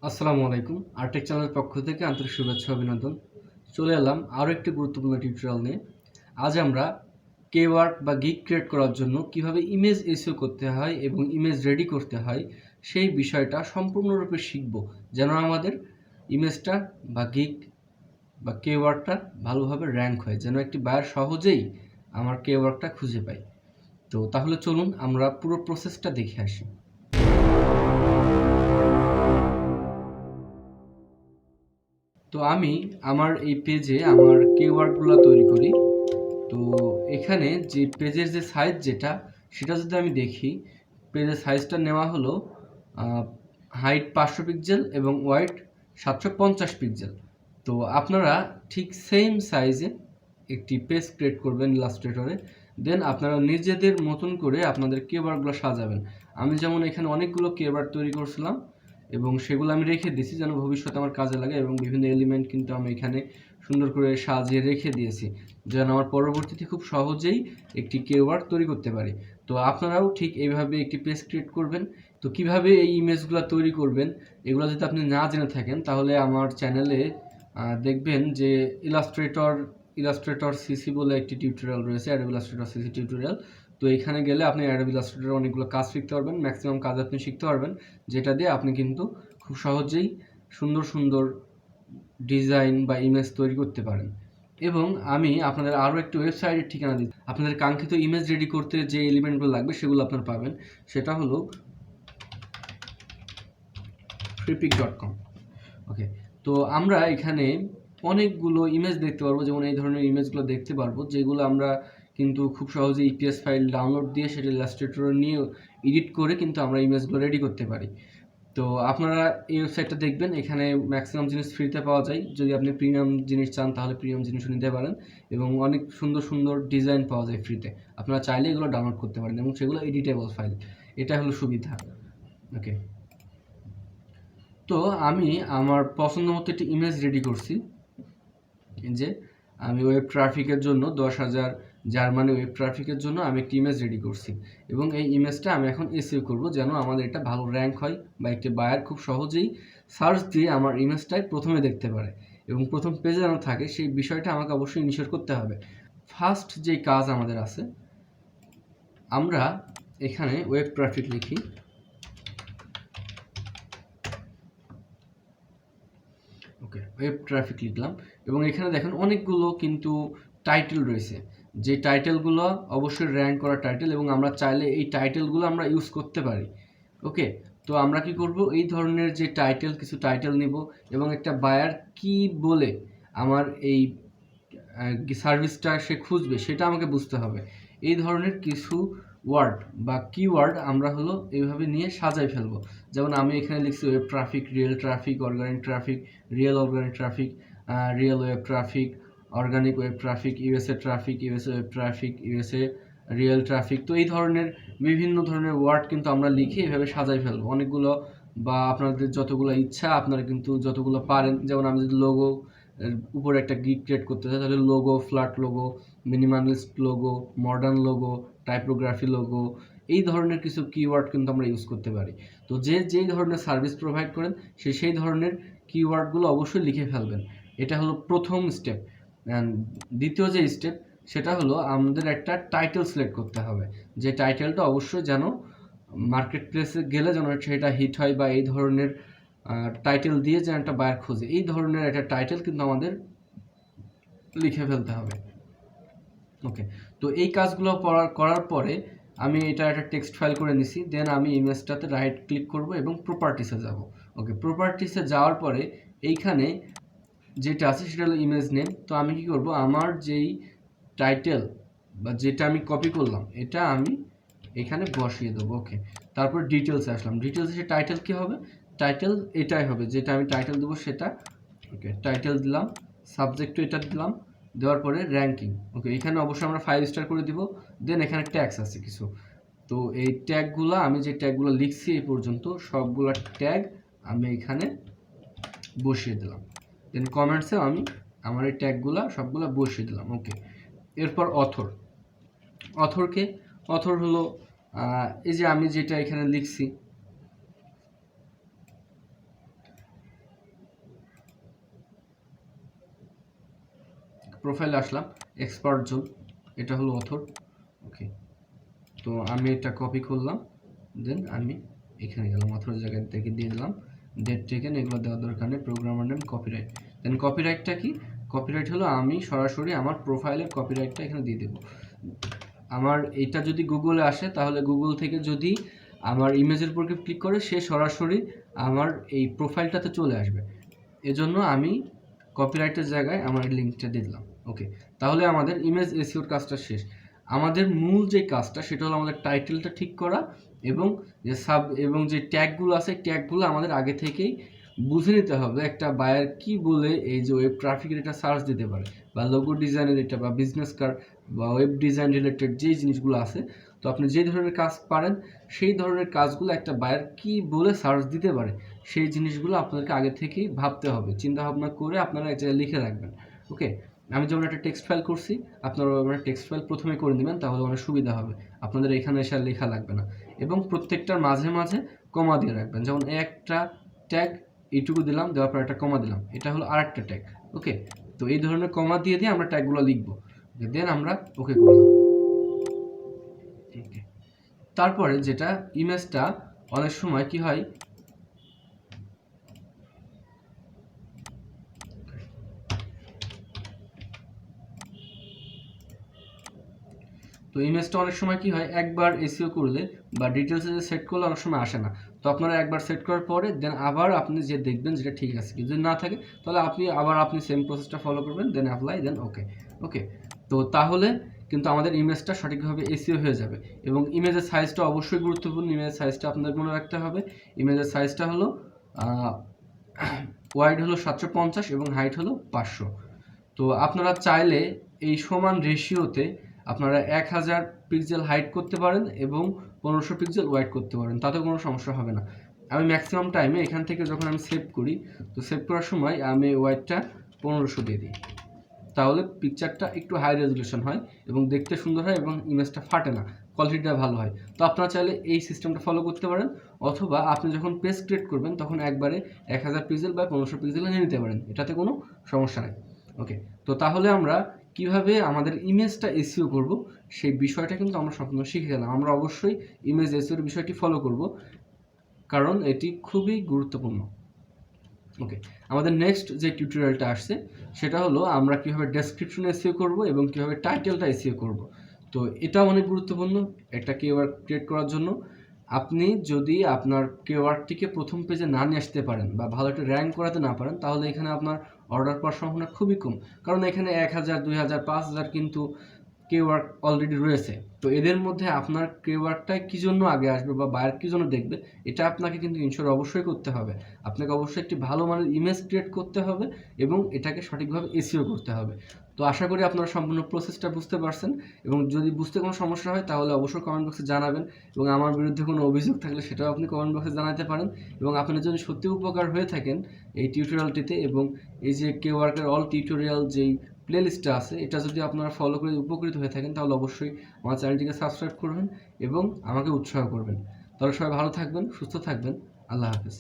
আসসালামু আলাইকুম। আরটেক চ্যানেলের পক্ষ থেকে আন্তরিক শুভেচ্ছা অভিনন্দন। চলে এলাম আরও একটি গুরুত্বপূর্ণ টিউটোরিয়াল নিয়ে। আজ আমরা কেওয়ার্ক বা গিগ ক্রিয়েট করার জন্য কিভাবে ইমেজ এসইও করতে হয় এবং ইমেজ রেডি করতে হয় সেই বিষয়টা সম্পূর্ণরূপে শিখব, যেন আমাদের ইমেজটা বা গিগ বা কেওয়ার্কটা ভালোভাবে র্যাঙ্ক হয়, যেন একটি বায়ার সহজেই আমার কেওয়ার্কটা খুঁজে পায়। তো তাহলে চলুন আমরা পুরো প্রসেসটা দেখে আসি। তো আমি আমার এই পেজে আমার কিওয়ার্ডগুলো তৈরি করি। তো এখানে যে পেজের যে সাইজ সেটা যদি আমি দেখি, পেজের সাইজটা নেওয়া হলো হাইট 500 পিক্সেল এবং ওয়াইড 750 পিক্সেল। তো আপনারা ঠিক সেম সাইজে একটি পেজ ক্রিয়েট করবেন ইলাস্ট্রেটরে, দেন আপনারা নিজেদের মতন করে আপনাদের কিওয়ার্ডগুলো সাজাবেন। আমি যেমন এখানে অনেকগুলো কিওয়ার্ড তৈরি করছিলাম এবং সেগুলো আমি রেখে দিয়েছি যেন ভবিষ্যতে আমার কাজে লাগে, এবং বিভিন্ন এলিমেন্ট কিন্তু আমি এখানে সুন্দর করে সাজিয়ে রেখে দিয়েছি যেন আমার পরবর্তীতে খুব সহজেই একটি কিওয়ার্ড তৈরি করতে পারি। তো আপনারাও ঠিক এইভাবে একটি পেজ ক্রিয়েট করবেন। তো কিভাবে এই ইমেজগুলো তৈরি করবেন এগুলো যদি আপনি না জেনে থাকেন, তাহলে আমার চ্যানেলে দেখবেন যে ইলাস্ট্রেটর সিসি বলে একটি টিউটোরিয়াল রয়েছে, অ্যাডোব ইলাস্ট্রেটর সিসি টিউটোরিয়াল। তো এখানে গেলে আপনি অ্যাডোব ইলাস্ট্রেটর অনেকগুলো কাজ শিখতে পারবেন, ম্যাক্সিমাম কাজ আপনি শিখতে পারবেন, যেটা দিয়ে আপনি কিন্তু খুব সহজেই সুন্দর সুন্দর ডিজাইন বা ইমেজ তৈরি করতে পারেন। এবং আমি আপনাদের আরও একটি ওয়েবসাইটের ঠিকানা দিই, আপনাদের কাঙ্ক্ষিত ইমেজ রেডি করতে যে এলিমেন্টগুলো লাগবে সেগুলো আপনারা পাবেন। সেটা হলো freepik.com। ওকে, তো আমরা এখানে অনেকগুলো ইমেজ দেখতে পারবো, যেমন এই ধরনের ইমেজগুলো দেখতে পারবো, যেগুলো আমরা কিন্তু খুব সহজে ইপিএস ফাইল ডাউনলোড দিয়ে সেটা ইলাস্ট্রেটরে নিয়ে এডিট করে কিন্তু আমরা ইমেজগুলো রেডি করতে পারি। তো আপনারা এই ওয়েবসাইটটা দেখবেন, এখানে ম্যাক্সিমাম জিনিস ফ্রিতে পাওয়া যায়। যদি আপনি প্রিমিয়াম জিনিস চান তাহলে প্রিমিয়াম জিনিসও নিতে পারেন, এবং অনেক সুন্দর সুন্দর ডিজাইন পাওয়া যায় ফ্রিতে। আপনারা চাইলে এগুলো ডাউনলোড করতে পারেন এবং সেগুলো এডিটেবল ফাইল। এটা হলো সুবিধা। ওকে, তো আমি আমার পছন্দ মতো একটি ইমেজ রেডি করছি। যে আমি ওয়েব ট্রাফিকের জন্য 10,000 জার্মানি ওয়েব ট্রাফিকের জন্য আমি একটি ইমেজ রেডি করছি, এবং এই ইমেজটা আমি এখন এসইও করব যেন আমাদের এটা ভালো র্যাঙ্ক হয় বা একটি বায়ার খুব সহজেই সার্চ দিয়ে আমার ইমেজটাই প্রথমে দেখতে পারে এবং প্রথম পেজে যেন থাকে, সেই বিষয়টা আমাকে অবশ্যই ইনিশিয়েট করতে হবে। ফার্স্ট যে কাজ আমাদের আছে, আমরা এখানে ওয়েব ট্রাফিক লিখি। ওকে, ওয়েব ট্রাফিক লিখলাম এবং এখানে দেখেন অনেকগুলো কিন্তু টাইটেল রয়েছে, যে টাইটেলগুলো অবশ্যই র্যাঙ্ক করা টাইটেল, এবং আমরা চাইলে এই টাইটেলগুলো আমরা ইউজ করতে পারি। ওকে, তো আমরা কি করব, এই ধরনের যে কিছু টাইটেল নিব, এবং একটা বায়ার কি বলে আমার এই সার্ভিসটা সে খুঁজবে সেটা আমাকে বুঝতে হবে। এই ধরনের কিছু ওয়ার্ড বা কিওয়ার্ড আমরা হলো এইভাবে নিয়ে সাজাই ফেলবো। যেমন আমি এখানে লিখছি web traffic, real traffic, organic traffic, real organic traffic, real web traffic, organic web traffic, USA traffic, USA web traffic, USA real traffic. তো এই ধরনের বিভিন্ন ধরনের ওয়ার্ড কিন্তু আমরা লিখে এভাবে সাজাই ফেলবো অনেকগুলো, বা আপনাদের যতগুলো ইচ্ছা আপনারা কিন্তু যতগুলো পারেন। যেমন আমি যদি লোগো উপরে একটা গিগ ক্রিয়েট করতে চাই, তাহলে logo, flat logo, minimalist logo, modern logo, typography logo, এই ধরনের কিছু কিওয়ার্ড কিন্তু আমরা ইউজ করতে পারি। তো যেই ধরনের সার্ভিস প্রোভাইড করেন সেই ধরনের কিওয়ার্ডগুলো অবশ্যই লিখে ফেলবেন। এটা হলো প্রথম স্টেপ। দ্বিতীয় যে স্টেপ সেটা হলো আমাদের একটা টাইটেল সিলেক্ট করতে হবে, যে টাইটেলটা অবশ্যই যেন মার্কেট প্লেসে গেলে যেন সেটা হিট হয়, বা এই ধরনের টাইটেল দিয়ে যেন একটা বায়ার খোঁজে, এই ধরনের একটা টাইটেল কিন্তু আমাদের লিখে ফেলতে হবে। ওকে, তো এই কাজগুলো করার পরে আমি এটা একটা টেক্সট ফাইল করে নিছি, দেন আমি ইমেজটাতে রাইট ক্লিক করব এবং প্রপার্টিসে যাব। ওকে, প্রপার্টিসে যাওয়ার পরে এইখানে যেটা আছে সেটা হলো ইমেজ নেম। তো আমি কি করব, আমার যেই টাইটেল বা যেটা আমি কপি করলাম এটা আমি এখানে বসিয়ে দেবো। ওকে, তারপর ডিটেলসে আসলাম। ডিটেলসে টাইটেল কি হবে, টাইটেল এটাই হবে, যেটা আমি টাইটেল দেবো সেটা। ওকে, টাইটেল দিলাম, সাবজেক্টও এটা দিলাম, দেওয়ার পরে র্যাঙ্কিং। ওকে, এখানে অবশ্যই আমরা 5 স্টার করে দিব। দেন এখানে ট্যাগস আছে কিছু, তো এই ট্যাগগুলো আমি যে ট্যাগগুলো লিখছি এই পর্যন্ত সবগুলো ট্যাগ আমি এখানে বসিয়ে দিলাম। দেন কমেন্টসেও আমি আমার এই ট্যাগগুলো সবগুলো বসিয়ে দিলাম। ওকে, এরপর অথর হলো এই যে আমি যেটা এখানে লিখছি, প্রোফাইলে আসলাম, এক্সপার্ট জোন, এটা হলো অথর। ওকে, তো আমি এটা কপি করলাম, দেন আমি এখানে গেলাম, অথর জায়গায় থেকে দিয়ে দিলাম ডেট টেকেন, এগুলো দেওয়ার দরকার নেই, প্রোগ্রামার নেম, কপিরাইট। দেন কপিরাইটটা কি? কপিরাইট হলো আমি সরাসরি আমার প্রোফাইলের কপিরাইটটা এখানে দিয়ে দেবো। আমার এটা যদি গুগলে আসে তাহলে গুগল থেকে যদি আমার ইমেজের উপর ক্লিক করে সে সরাসরি আমার এই প্রোফাইলটাতে চলে আসবে, এজন্য আমি কপিরাইটের জায়গায় আমার লিঙ্কটা দিয়ে দিলাম। ওকে, তাহলে আমাদের ইমেজ এসইওর কাজটা শেষ। আমাদের মূল যে কাজটা সেটা হলো আমাদের টাইটেলটা ঠিক করা এবং যে ট্যাগগুলো আছে ট্যাগগুলো আমাদের আগে থেকেই বুঝে নিতে হবে একটা বায়ার কি বলে এই যে ওয়েব ট্রাফিকের এটা সার্চ দিতে পারে, বা লোগো ডিজাইনের এটা, বা বিজনেস কার্ড বা ওয়েব ডিজাইন রিলেটেড যে জিনিসগুলো আছে। তো আপনি যে ধরনের কাজ পারেন সেই ধরনের কাজগুলো একটা বায়ার কি বলে সার্চ দিতে পারে সেই জিনিসগুলো আপনাদেরকে আগে থেকেই ভাবতে হবে, চিন্তা ভাবনা করে আপনারা এক জায়গায় লিখে রাখবেন। ওকে, আমি যেমন একটা টেক্সট ফাইল করছি, আপনারা টেক্সট ফাইল প্রথমে করে নেবেন, তাহলে অনেক সুবিধা হবে, আপনাদের এখানে এসে লেখা লাগবে না। এবং প্রত্যেকটার মাঝে মাঝে কমা দিয়ে রাখবেন, যেমন একটা ট্যাগ এইটুকু দিলাম, দেওয়ার পর একটা কমা দিলাম, এটা হলো আরেকটা ট্যাগ। ওকে, তো এই ধরনের কমা দিয়ে দিয়ে আমরা ট্যাগগুলো লিখবো, দেন আমরা ওকে করলাম। তারপরে যেটা ইমেজটা অনেক সময় কি হয়, তো ইমেজটা অনেক সময় কি হয়, একবার এসইও করলে বা ডিটেলসে সেট করলে অনেক সময় আসে না। তো আপনারা একবার সেট করার পরে দেন আবার আপনি যে দেখবেন যেটা ঠিক আছে, যদি না থাকে তাহলে আপনি সেম প্রসেসটা ফলো করবেন, দেন অ্যাপ্লাই, দেন ওকে। ওকে, তো তাহলে কিন্তু আমাদের ইমেজটা সঠিকভাবে এসইও হয়ে যাবে। এবং ইমেজের সাইজটা অবশ্যই গুরুত্বপূর্ণ, ইমেজের সাইজটা আপনাদের মনে রাখতে হবে। ইমেজের সাইজটা হলো ওয়াইড হলো 750 এবং হাইট হলো 500। তো আপনারা চাইলে এই সমান রেশিওতে আপনারা 1000 পিক্সেল হাইট করতে পারেন এবং 1500 পিক্সেল ওয়াইড করতে পারেন, তাতে কোনো সমস্যা হবে না। আমি ম্যাক্সিমাম টাইমে এখান থেকে যখন আমি সেভ করি, তো সেভ করার সময় আমি ওয়াইডটা 1500 দিয়ে দিই, তাহলে পিকচারটা একটু হাই রেজলিউশন হয় এবং দেখতে সুন্দর হয় এবং ইমেজটা ফাটে না, কোয়ালিটিটা ভালো হয়। তো আপনারা চাইলে এই সিস্টেমটা ফলো করতে পারেন, অথবা আপনি যখন পেজ ক্রিয়েট করবেন তখন একবারে 1000 পিক্সেল বা 1500 পিক্সেলে নিয়ে নিতে পারেন, এটাতে কোনো সমস্যা নেই। ওকে, তো তাহলে আমরা কিভাবে আমাদের ইমেজটা এসইও করব সেই বিষয়টা কিন্তু আমরা সম্পূর্ণ শিখে গেলাম। আমরা অবশ্যই ইমেজ এসইওর বিষয়টি ফলো করব, কারণ এটি খুবই গুরুত্বপূর্ণ। ওকে, আমাদের নেক্সট যে টিউটোরিয়ালটা আসছে সেটা হলো আমরা কিভাবে ডেসক্রিপশন এসইও করব এবং কিভাবে টাইটেলটা এসইও করব। তো এটা অনেক গুরুত্বপূর্ণ একটা কিওয়ার্ড ক্রিয়েট করার জন্য। আপনি যদি আপনার কিওয়ার্ডটিকে প্রথম পেজে না নিয়ে আসতে পারেন বা ভালো একটা র্যাঙ্ক করাতে না পারেন, তাহলে এখানে আপনার অর্ডার পাওয়ার সম্ভাবনা খুবই কম, কারণ এখানে 1000, 2000, 5000 কিন্তু কিওয়ার্ড অলরেডি রয়েছে। তো এদের মধ্যে আপনার কিওয়ার্ডটা কী জন্য আগে আসবে বা বায়ার কী জন্য দেখবে, এটা আপনাকে কিন্তু ইনশিওর অবশ্যই করতে হবে। আপনাকে অবশ্যই একটি ভালো মানের ইমেজ ক্রিয়েট করতে হবে এবং এটাকে সঠিকভাবে এসইও করতে হবে। তো আশা করি আপনারা সম্পূর্ণ প্রসেসটা বুঝতে পারছেন, এবং যদি বুঝতে কোনো সমস্যা হয় তাহলে অবশ্যই কমেন্ট বক্সে জানাবেন, এবং আমার বিরুদ্ধে কোনো অভিযোগ থাকলে সেটাও আপনি কমেন্ট বক্সে জানাতে পারেন। এবং আপনার যদি সত্যি উপকার হয়ে থাকেন এই টিউটোরিয়ালটিতে, এবং এই যে Kwork অল টিউটোরিয়াল যেই প্লেলিস্টটা আছে এটা যদি আপনারা ফলো করে উপকৃত হয়ে থাকেন, তাহলে অবশ্যই আমার চ্যানেলটিকে সাবস্ক্রাইব করবেন এবং আমাকে উৎসাহ করবেন। তাহলে সবাই ভালো থাকবেন, সুস্থ থাকবেন, আল্লাহ হাফেজ।